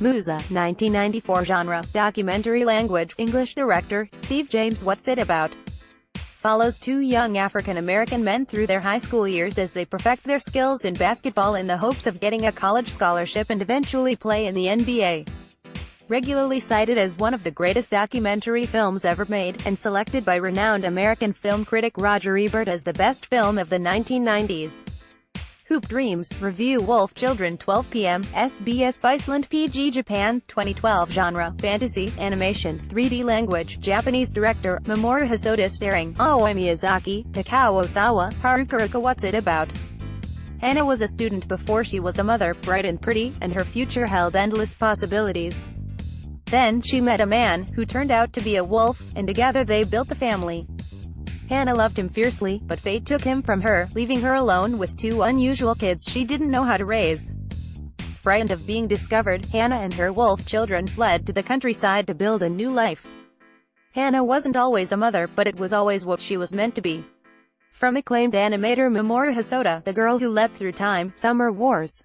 MUSA, 1994 genre, documentary language, English director, Steve James What's It About? Follows two young African-American men through their high school years as they perfect their skills in basketball in the hopes of getting a college scholarship and eventually play in the NBA. Regularly cited as one of the greatest documentary films ever made, and selected by renowned American film critic Roger Ebert as the best film of the 1990s. Hoop Dreams, review Wolf Children12 p.m., SBS VICELAND PGJapan, 2012 genre, fantasy, animation, 3D language, Japanese director, Mamoru Hosoda starring, Aoi Miyazaki, Takao Osawa, Haruka. What's it about? Hannah was a student before she was a mother, bright and pretty, and her future held endless possibilities. Then, she met a man, who turned out to be a wolf, and together they built a family. Hannah loved him fiercely, but fate took him from her, leaving her alone with two unusual kids she didn't know how to raise. Frightened of being discovered, Hannah and her wolf children fled to the countryside to build a new life. Hannah wasn't always a mother, but it was always what she was meant to be. From acclaimed animator Mamoru Hosoda, The Girl Who Leapt Through Time, Summer Wars.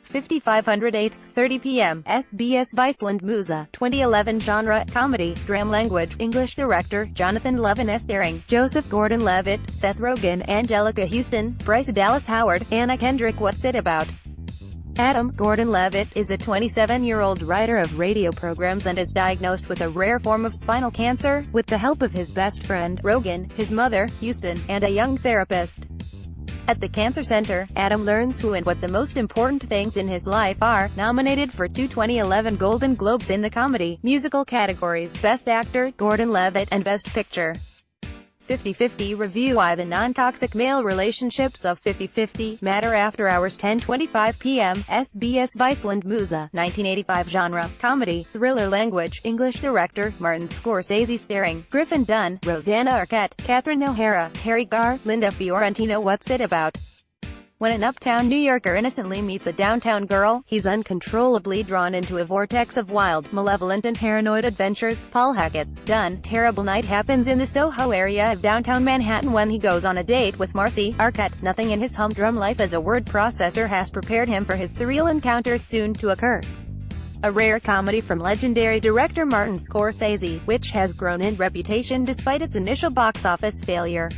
5530 p.m. SBS VICELAND MUSA, 2011 genre, comedy, drama language, English director, Jonathan Levin starring, Joseph Gordon-Levitt, Seth Rogen, Angelica Houston, Bryce Dallas Howard, Anna Kendrick. What's it about? Adam Gordon-Levitt is a 27-year-old writer of radio programs and is diagnosed with a rare form of spinal cancer, with the help of his best friend, Rogen, his mother, Houston, and a young therapist. At the Cancer Center, Adam learns who and what the most important things in his life are. Nominated for two 2011 Golden Globes in the comedy, musical categories, Best Actor, Gordon-Levitt, and Best Picture. 50/50 review why the non-toxic male relationships of 50/50 matter. After hours, 10:25 p.m. SBS VICELAND MUSA, 1985 genre, comedy, thriller language, English director, Martin Scorsese starring, Griffin Dunne, Rosanna Arquette, Catherine O'Hara, Terry Garr, Linda Fiorentino. What's it about? When an uptown New Yorker innocently meets a downtown girl, he's uncontrollably drawn into a vortex of wild, malevolent and paranoid adventures. Paul Hackett's Done. Terrible night happens in the Soho area of downtown Manhattan when he goes on a date with Marcy Arquette. Nothing in his humdrum life as a word processor has prepared him for his surreal encounters soon to occur. A rare comedy from legendary director Martin Scorsese, which has grown in reputation despite its initial box office failure.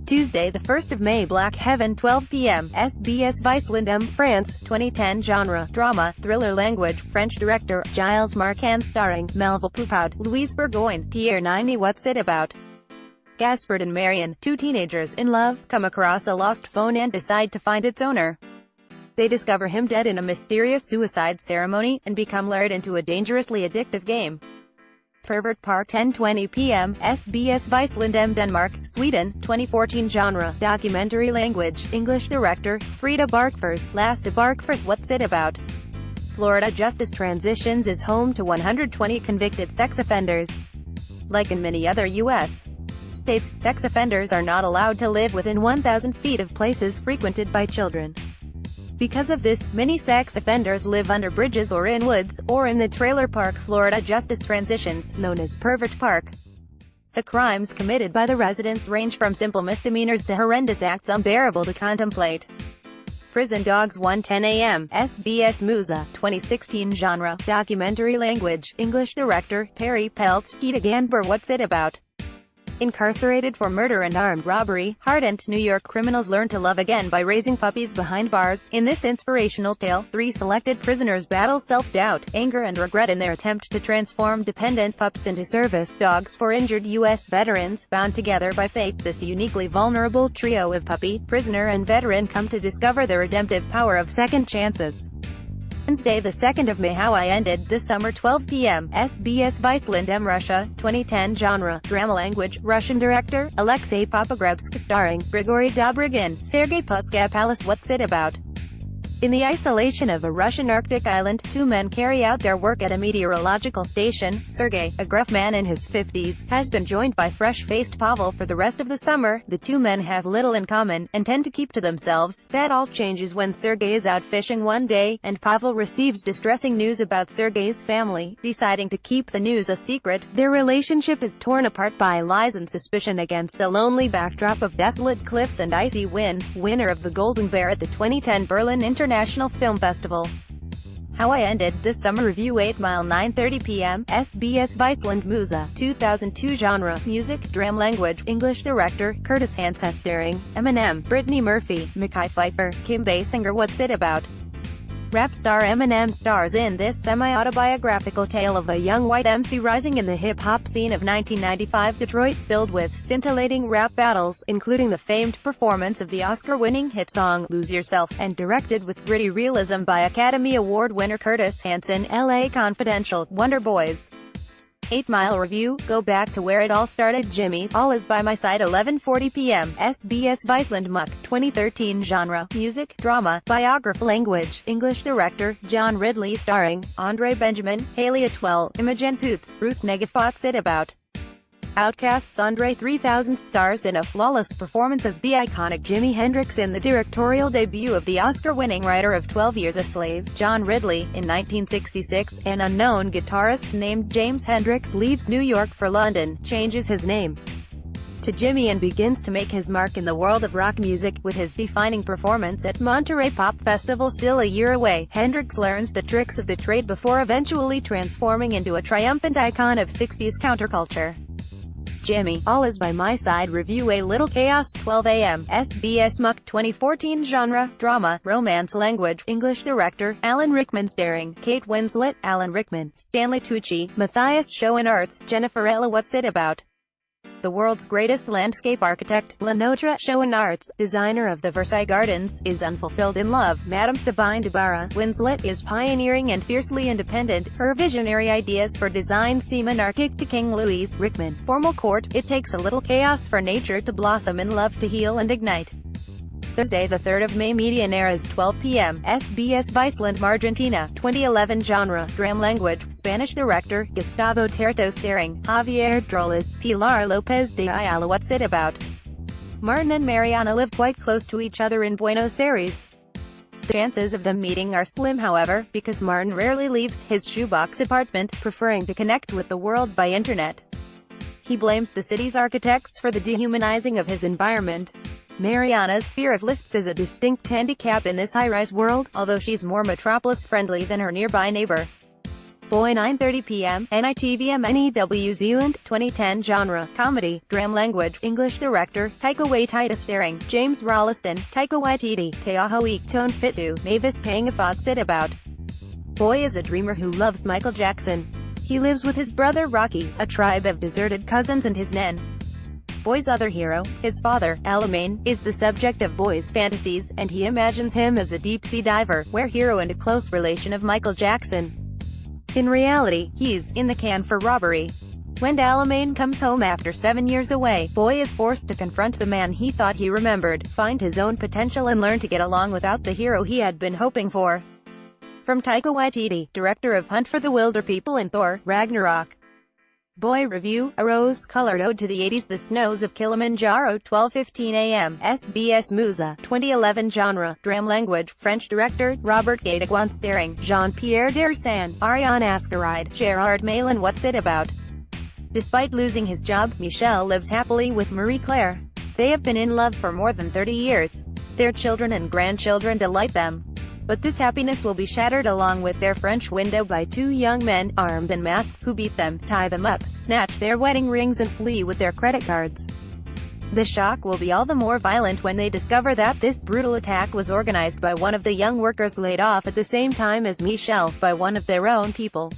Tuesday, the 1st of May. Black Heaven, 12 p.m. SBS VICELAND France, 2010 genre, drama, thriller language, French director, Gilles Marchand starring, Melville Poupaud, Louise Burgoyne, Pierre Niney. What's it about? Gaspard and Marion, two teenagers in love, come across a lost phone and decide to find its owner. They discover him dead in a mysterious suicide ceremony, and become lured into a dangerously addictive game. Pervert Park, 10:20 p.m. SBS VICELAND Denmark, Sweden, 2014 genre, documentary language, English director, Frida Barkfors, Lasse Barkfors. What's it about? Florida justice transitions is home to 120 convicted sex offenders. Like in many other U.S. states, sex offenders are not allowed to live within 1,000 feet of places frequented by children. Because of this, many sex offenders live under bridges or in woods, or in the trailer park. Florida justice transitions, known as Pervert Park. The crimes committed by the residents range from simple misdemeanors to horrendous acts unbearable to contemplate. Prison Dogs, 1:10 a.m. SBS MUSA, 2016 genre, documentary language, English director, Perry Peltz, Gita Ganber. What's it about? Incarcerated for murder and armed robbery, hardened New York criminals learn to love again by raising puppies behind bars. In this inspirational tale, 3 selected prisoners battle self-doubt, anger and regret in their attempt to transform dependent pups into service dogs for injured U.S. veterans. Bound together by fate, this uniquely vulnerable trio of puppy, prisoner and veteran come to discover the redemptive power of second chances. Wednesday, the 2nd of May. How I Ended the Summer, 12 p.m. SBS VICELAND Russia, 2010 genre, drama language, Russian director, Alexei Popogrebsk starring, Grigory Dobrygin, Sergei Puskapalus. What's it about? In the isolation of a Russian Arctic island, 2 men carry out their work at a meteorological station. Sergei, a gruff man in his 50s, has been joined by fresh-faced Pavel for the rest of the summer. The 2 men have little in common, and tend to keep to themselves. That all changes when Sergei is out fishing one day, and Pavel receives distressing news about Sergei's family. Deciding to keep the news a secret, their relationship is torn apart by lies and suspicion against a lonely backdrop of desolate cliffs and icy winds. Winner of the Golden Bear at the 2010 Berlin International Film Festival. How I Ended This Summer Review 8 Mile 9:30 p.m. SBS VICELAND MUSA 2002 Genre Music Dram Language English Director Curtis Hanson Starring Eminem, Brittany Murphy, Mekhi Phifer, Kim Basinger. What's it about? Rap star Eminem stars in this semi-autobiographical tale of a young white MC rising in the hip-hop scene of 1995 Detroit, filled with scintillating rap battles, including the famed performance of the Oscar-winning hit song Lose Yourself, and directed with gritty realism by Academy Award winner Curtis Hanson. LA Confidential, Wonder Boys. 8 Mile Review, go back to where it all started. Jimmy, all is by my side 11:40 p.m. SBS VICELAND MUC 2013 Genre, Music, Drama, Biography Language, English Director, John Ridley starring, Andre Benjamin, Haley Atwell, Imogen Poots, Ruth Negga. What's it about? Outkast's Andre 3000 stars in a flawless performance as the iconic Jimi Hendrix in the directorial debut of the Oscar-winning writer of 12 Years a Slave, John Ridley. In 1966, an unknown guitarist named James Hendrix leaves New York for London, changes his name to Jimmy and begins to make his mark in the world of rock music. With his defining performance at Monterey Pop Festival still a year away, Hendrix learns the tricks of the trade before eventually transforming into a triumphant icon of 60s counterculture. Jimmy, All Is By My Side Review A Little Chaos 12 a.m. SBS MUC 2014 Genre, Drama, Romance Language, English Director, Alan Rickman starring, Kate Winslet, Alan Rickman, Stanley Tucci, Matthias Schoenaerts, Jennifer Ella. What's it about? The world's greatest landscape architect, Lenotre Schoenaerts, designer of the Versailles Gardens, is unfulfilled in love. Madame Sabine de Barra, Winslet is pioneering and fiercely independent. Her visionary ideas for design seem anarchic to King Louis. Rickman, formal court, it takes a little chaos for nature to blossom and love to heal and ignite. Thursday, the 3rd of May. Median Eras 12 p.m. SBS VICELAND Argentina 2011 Genre, Dram Language, Spanish Director, Gustavo Terto starring, Javier Droles, Pilar López de Ayala. What's it about? Martin and Mariana live quite close to each other in Buenos Aires. The chances of them meeting are slim, however, because Martin rarely leaves his shoebox apartment, preferring to connect with the world by internet. He blames the city's architects for the dehumanizing of his environment. Mariana's fear of lifts is a distinct handicap in this high-rise world, although she's more metropolis-friendly than her nearby neighbor. Boy 9:30 p.m. NITV New Zealand 2010 Genre, Comedy, Dram Language, English Director, Taika Waititi starring, James Rolliston, Taika Waititi, Teahoe Tonfitu, Mavis Pang. What's it about? Boy is a dreamer who loves Michael Jackson. He lives with his brother Rocky, a tribe of deserted cousins, and his nen. Boy's other hero, his father, Alamein, is the subject of Boy's fantasies, and he imagines him as a deep-sea diver, where hero and a close relation of Michael Jackson. In reality, he's in the can for robbery. When Alamein comes home after 7 years away, Boy is forced to confront the man he thought he remembered, find his own potential and learn to get along without the hero he had been hoping for. From Taika Waititi, director of Hunt for the Wilderpeople and Thor: Ragnarok. Boy Review, a rose-colored ode to the 80s. The Snows of Kilimanjaro 12:15 a.m. SBS MUSA 2011 Genre, Dram Language, French Director, Robert Guédiguian starring, Jean-Pierre Dersan, Ariane Ascaride, Gerard Malin. What's it about? Despite losing his job, Michel lives happily with Marie-Claire. They have been in love for more than 30 years. Their children and grandchildren delight them. But this happiness will be shattered along with their French window by two young men, armed and masked, who beat them, tie them up, snatch their wedding rings and flee with their credit cards. The shock will be all the more violent when they discover that this brutal attack was organized by one of the young workers laid off at the same time as Michel, by one of their own people.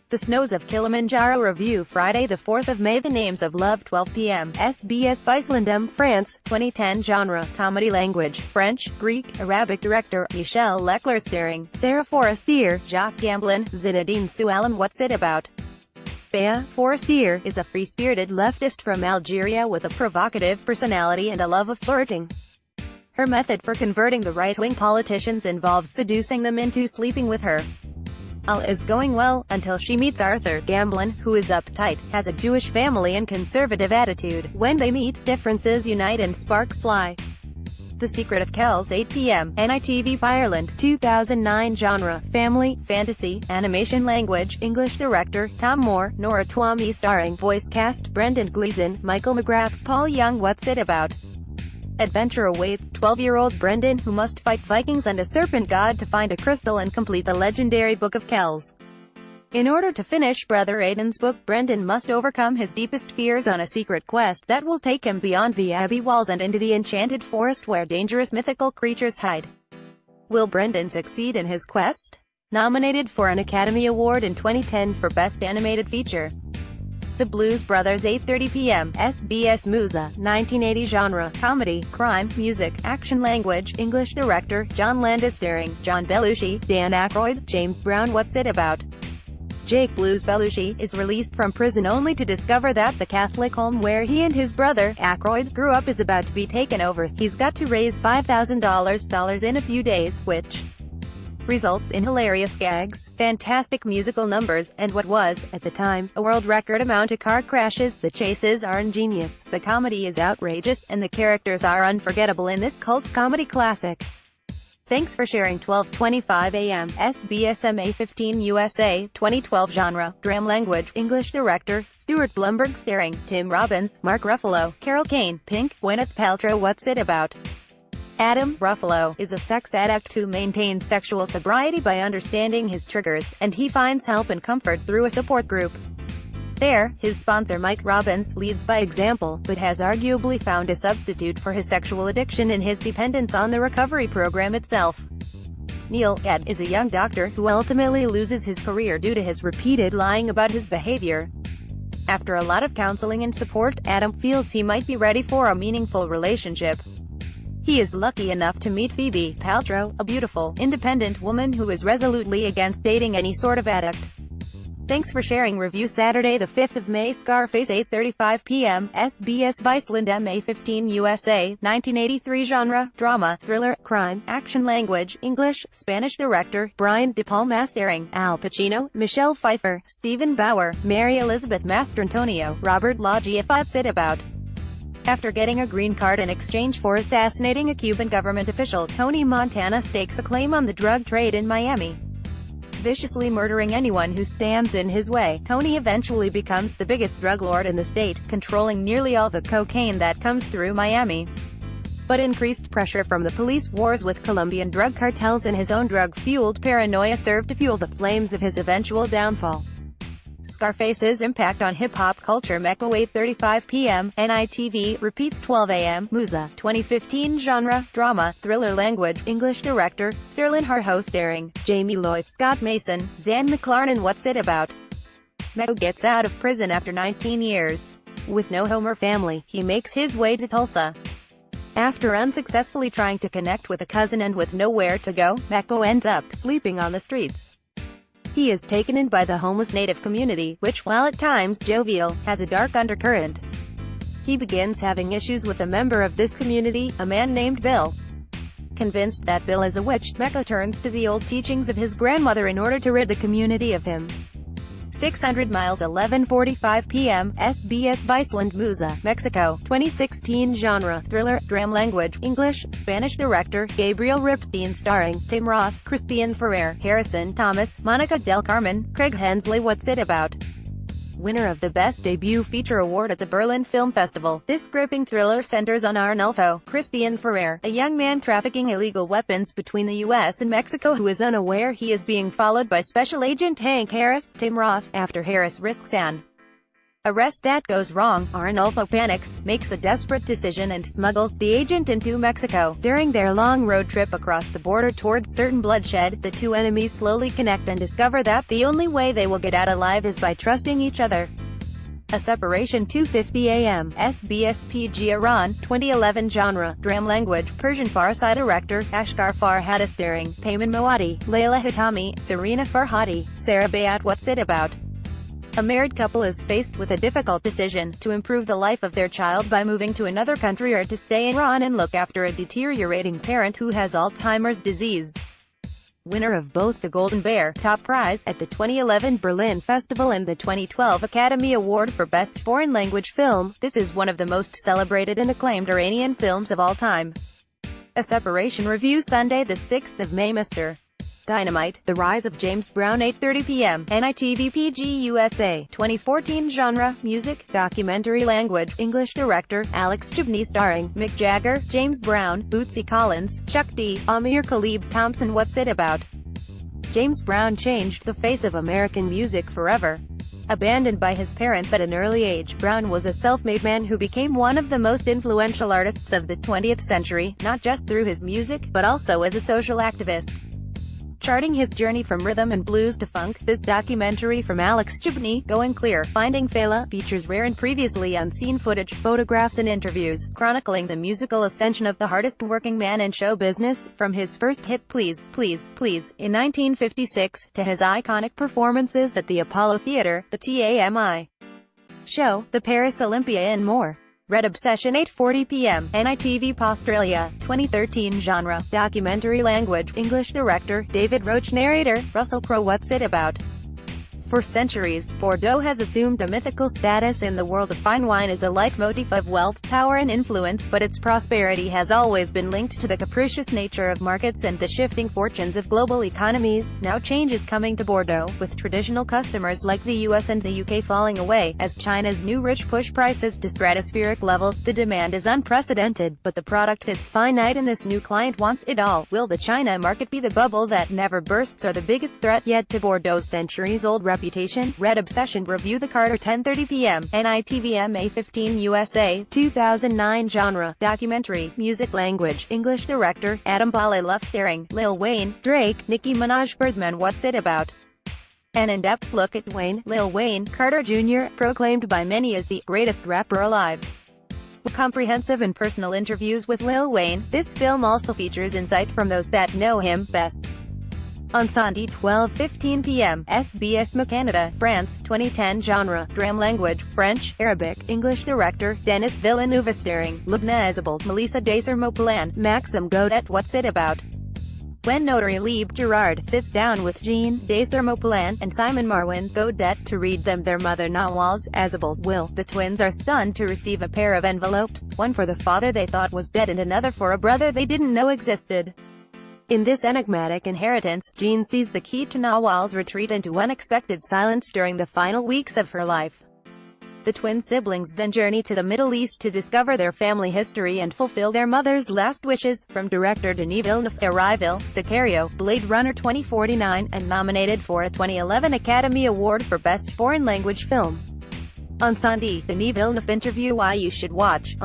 The Snows of Kilimanjaro Review Friday, the 4th of May. The Names of Love 12 p.m. SBS VICELAND France 2010 Genre, Comedy Language, French, Greek, Arabic Director, Michel Leclerc starring, Sarah Forestier, Jacques Gamblin, Zinedine Soualan. What's it about? Bea Forestier is a free-spirited leftist from Algeria with a provocative personality and a love of flirting. Her method for converting the right-wing politicians involves seducing them into sleeping with her. All is going well, until she meets Arthur Gamblin, who is uptight, has a Jewish family and conservative attitude. When they meet, differences unite and sparks fly. The Secret of Kells 8 p.m. NITV Ireland 2009 Genre, Family, Fantasy, Animation Language, English Director, Tom Moore, Nora Twomey starring, Voice cast, Brendan Gleeson, Michael McGrath, Paul Young. What's it about? Adventure awaits 12-year-old Brendan, who must fight Vikings and a serpent god to find a crystal and complete the legendary Book of Kells. In order to finish Brother Aidan's book, Brendan must overcome his deepest fears on a secret quest that will take him beyond the abbey walls and into the enchanted forest where dangerous mythical creatures hide. Will Brendan succeed in his quest? Nominated for an Academy Award in 2010 for Best Animated Feature. The Blues Brothers, 8:30 p.m. SBS MUSA, 1980. Genre: comedy, crime, music, action. Language: English. Director: John Landis. Starring John Belushi, Dan Aykroyd, James Brown. What's it about? Jake "Blues" Belushi is released from prison only to discover that the Catholic home where he and his brother, Aykroyd, grew up is about to be taken over. He's got to raise $5,000 in a few days, which results in hilarious gags, fantastic musical numbers, and what was, at the time, a world record amount of car crashes. The chases are ingenious, the comedy is outrageous, and the characters are unforgettable in this cult comedy classic. Thanks for sharing. 12:25 a.m. SBS MA15 USA, 2012. Genre: Dram. Language: English. Director: Stuart Blumberg. Starring Tim Robbins, Mark Ruffalo, Carol Kane, Pink, Gwyneth Paltrow. What's it about? Adam Ruffalo is a sex addict who maintains sexual sobriety by understanding his triggers, and he finds help and comfort through a support group. There, his sponsor Mike Robbins leads by example, but has arguably found a substitute for his sexual addiction in his dependence on the recovery program itself. Neil, Ed, is a young doctor who ultimately loses his career due to his repeated lying about his behavior. After a lot of counseling and support, Adam feels he might be ready for a meaningful relationship. He is lucky enough to meet Phoebe Paltrow, a beautiful, independent woman who is resolutely against dating any sort of addict. Thanks for sharing. Review: Saturday the 5th of May. Scarface, 8:35 p.m. SBS VICELAND MA15 USA, 1983. Genre: drama, thriller, crime, action. Language: English. Spanish. Director: Brian De Palma. Starring Al Pacino, Michelle Pfeiffer, Stephen Bauer, Mary Elizabeth Mastrantonio, Robert Loggia. What's it about? After getting a green card in exchange for assassinating a Cuban government official, Tony Montana stakes a claim on the drug trade in Miami. Viciously murdering anyone who stands in his way, Tony eventually becomes the biggest drug lord in the state, controlling nearly all the cocaine that comes through Miami. But increased pressure from the police, wars with Colombian drug cartels, and his own drug-fueled paranoia serve to fuel the flames of his eventual downfall. Scarface's impact on hip-hop culture. Mecca, 8:35 p.m. NITV, repeats 12 a.m. MUSA, 2015. Genre: drama, thriller. Language: English. Director: Sterling Harjo. Starring Jamie Lloyd, Scott Mason, Zan McLarnon. What's it about? Mecca gets out of prison after 19 years. With no home or family, he makes his way to Tulsa. After unsuccessfully trying to connect with a cousin and with nowhere to go, Mecca ends up sleeping on the streets. He is taken in by the homeless native community, which, while at times jovial, has a dark undercurrent. He begins having issues with a member of this community, a man named Bill. Convinced that Bill is a witch, Mecca turns to the old teachings of his grandmother in order to rid the community of him. 600 miles, 11:45 p.m. SBS VICELAND MUSA, Mexico, 2016. Genre: thriller, dram. Language: English. Spanish. Director: Gabriel Ripstein. Starring Tim Roth, Christian Ferrer, Harrison Thomas, Monica del Carmen, Craig Hensley. What's it about? Winner of the Best Debut Feature Award at the Berlin Film Festival, this gripping thriller centers on Arnulfo, Christian Ferrer, a young man trafficking illegal weapons between the U.S. and Mexico who is unaware he is being followed by Special Agent Hank Harris, Tim Roth. After Harris risks an arrest that goes wrong, Arnulfo panics, makes a desperate decision and smuggles the agent into Mexico. During their long road trip across the border towards certain bloodshed, the two enemies slowly connect and discover that the only way they will get out alive is by trusting each other. A Separation, 2:50 a.m. SBS PG Iran, 2011. Genre: dram. Language: Persian. Farsi. Director: Ashghar Farhadi. Starring Payman Moati, Layla Hatami, Serena Farhadi, Sarah Bayat. What's it about? A married couple is faced with a difficult decision, to improve the life of their child by moving to another country or to stay in Iran and look after a deteriorating parent who has Alzheimer's disease. Winner of both the Golden Bear Top Prize at the 2011 Berlin Festival and the 2012 Academy Award for Best Foreign Language Film, this is one of the most celebrated and acclaimed Iranian films of all time. A Separation review. Sunday the 6th of May. Mr. Dynamite, The Rise of James Brown 8:30 p.m. NITV PG USA 2014 Genre, Music, Documentary Language, English Director, Alex Gibney starring, Mick Jagger, James Brown, Bootsy Collins, Chuck D, Amir Khalib, Thompson. What's it about? James Brown changed the face of American music forever. Abandoned by his parents at an early age, Brown was a self-made man who became one of the most influential artists of the 20th century, not just through his music, but also as a social activist. Charting his journey from rhythm and blues to funk, this documentary from Alex Gibney, Going Clear, Finding Fela, features rare and previously unseen footage, photographs and interviews, chronicling the musical ascension of the hardest working man in show business, from his first hit Please, Please, Please, in 1956, to his iconic performances at the Apollo Theatre, the TAMI Show, the Paris Olympia and more. Red Obsession 8:40 p.m. NITV Australia 2013 Genre, Documentary Language, English Director, David Roach Narrator, Russell Crowe. What's it about? For centuries, Bordeaux has assumed a mythical status in the world of fine wine as a leitmotif of wealth, power and influence, but its prosperity has always been linked to the capricious nature of markets and the shifting fortunes of global economies. Now change is coming to Bordeaux, with traditional customers like the US and the UK falling away, as China's new rich push prices to stratospheric levels. The demand is unprecedented, but the product is finite and this new client wants it all. Will the China market be the bubble that never bursts or the biggest threat yet to Bordeaux's centuries-old reputation? Red Obsession Review the Carter 10:30 p.m. NITV MA 15 USA 2009 Genre, Documentary, Music Language, English Director, Adam Bale. Love starring, Lil Wayne, Drake, Nicki Minaj. Birdman. What's it about? An in-depth look at Wayne, Lil Wayne Carter Jr., proclaimed by many as the greatest rapper alive. With comprehensive and personal interviews with Lil Wayne, this film also features insight from those that know him best. On Sunday 12:15 p.m. SBS Canada, France 2010 Genre, Dram Language, French, Arabic, English Director, Denis Villeneuve starring, Lubna Ezebald, Melissa Desermo-Polan, Maxime Godet. What's it about? When notary Liebe Gerard sits down with Jean Desermo-Polan and Simon Marwin Godet to read them their mother Nawal's Ezebald will, the twins are stunned to receive a pair of envelopes, one for the father they thought was dead and another for a brother they didn't know existed. In this enigmatic inheritance, Jean sees the key to Nawal's retreat into unexpected silence during the final weeks of her life. The twin siblings then journey to the Middle East to discover their family history and fulfill their mother's last wishes. From director Denis Villeneuve, Arrival, Sicario, Blade Runner 2049, and nominated for a 2011 Academy Award for Best Foreign Language Film. On Sunday, Denis Villeneuve interview Why You Should Watch.